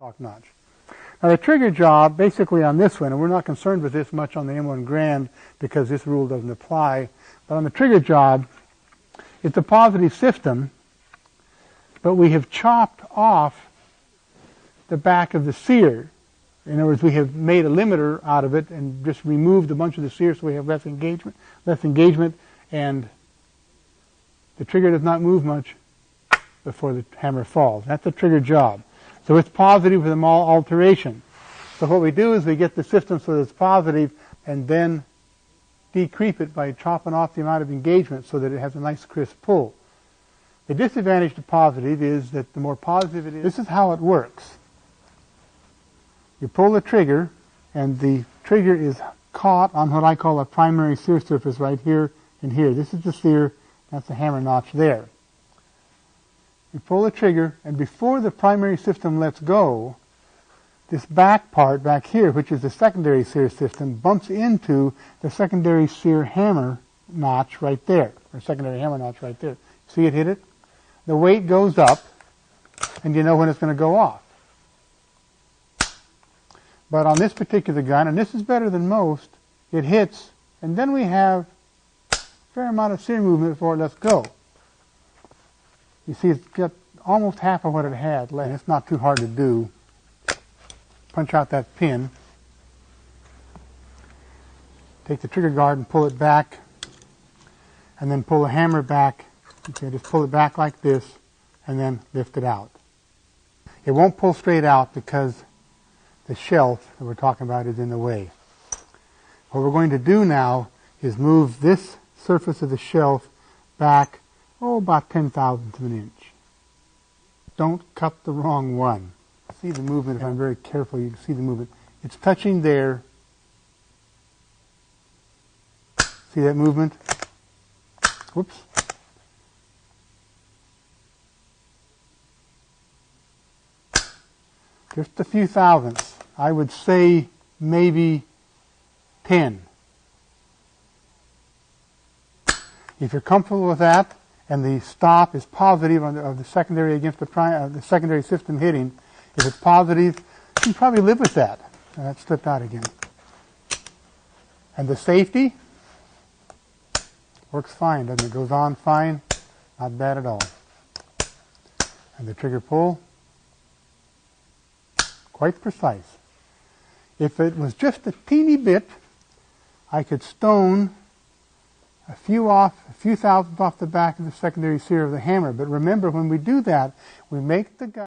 stock notch. Now the trigger job, basically on this one, and we're not concerned with this much on the M1 Grand because this rule doesn't apply, but on the trigger job, it's a positive system, but we have chopped off the back of the sear. In other words, we have made a limiter out of it and just removed a bunch of the sear so we have less engagement, and the trigger does not move much before the hammer falls. That's the trigger job. So it's positive with a small alteration. So what we do is we get the system so that it's positive and then decreep it by chopping off the amount of engagement so that it has a nice crisp pull. The disadvantage to positive is that the more positive it is, this is how it works. You pull the trigger and the trigger is caught on what I call a primary sear surface right here and here. This is the sear, that's the hammer notch there. You pull the trigger, and before the primary system lets go, this back part back here, which is the secondary sear system, bumps into the secondary sear hammer notch right there, or secondary hammer notch right there. See it hit it? The weight goes up, and you know when it's going to go off. But on this particular gun, and this is better than most, it hits, and then we have a fair amount of sear movement before it lets go. You see, it's got almost half of what it had left. It's not too hard to do. Punch out that pin. Take the trigger guard and pull it back. And then pull the hammer back. Okay, just pull it back like this and then lift it out. It won't pull straight out because the shelf that we're talking about is in the way. What we're going to do now is move this surface of the shelf back about 10,000ths of an inch. Don't cut the wrong one. See the movement, if I'm very careful, you can see the movement. It's touching there. See that movement? Whoops. Just a few thousandths. I would say maybe 10. If you're comfortable with that, and the stop is positive of the secondary against the secondary system hitting, if it's positive, you can probably live with that. That slipped out again. And the safety works fine, doesn't it? Goes on fine, not bad at all. And the trigger pull, quite precise. If it was just a teeny bit, I could stone a few thousandths off the back of the secondary sear of the hammer. But remember, when we do that, we make the gun